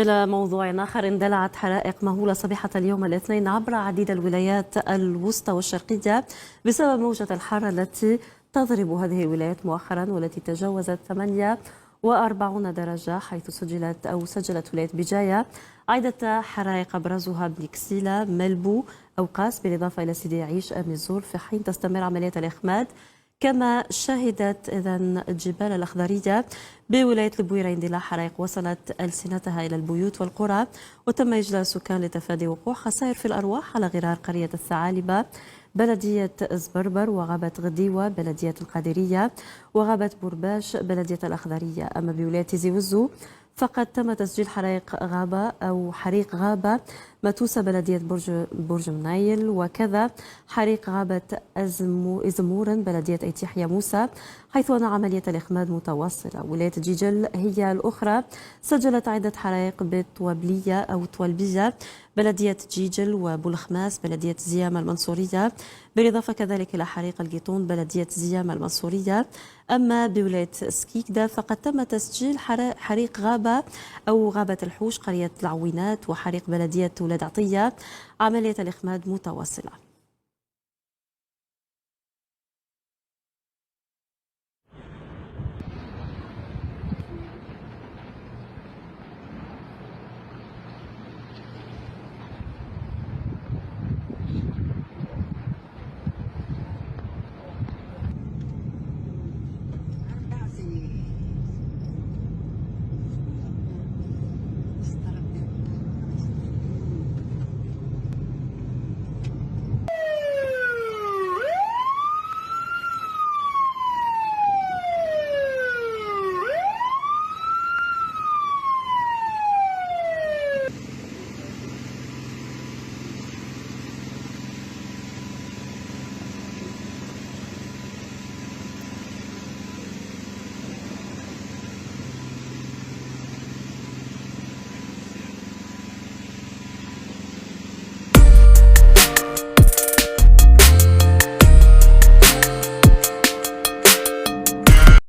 إلى موضوع آخر، اندلعت حرائق مهولة صبيحة اليوم الاثنين عبر عديد الولايات الوسطى والشرقية بسبب موجة الحر التي تضرب هذه الولايات مؤخرا، والتي تجاوزت 48 درجة، حيث سجلت ولاية بجاية عدة حرائق أبرزها بنكسيلا، ملبو، أوقاس، بالإضافة إلى سيدي عيش، أميزور، في حين تستمر عملية الإخماد. كما شهدت الجبال الأخضرية بولاية البويرة اندلاع حرائق وصلت ألسنتها إلى البيوت والقرى، وتم إجلاء السكان لتفادي وقوع خسائر في الأرواح على غرار قرية الثعالبة، بلدية زبربر، وغابة غديوة بلدية القادرية، وغابة بورباش بلدية الأخضرية. أما بولاية تيزي وزو فقد تم تسجيل حريق غابة ماتوسة بلدية برج منايل، وكذا حريق غابة إزمورن بلدية أيتيحيا موسى، حيث أن عملية الإخماد متواصلة. ولاية جيجل هي الأخرى سجلت عدة حرائق بطوابلية أو طوالبية بلدية جيجل، وبولخماس بلدية زيام المنصورية، بالإضافة كذلك إلى حريق القيطون بلدية زيام المنصورية. أما بولاية سكيكدا فقد تم تسجيل حريق غابة الحوش قرية العوينات، وحريق بلدية ولاد عطية، عملية الإخماد متواصلة.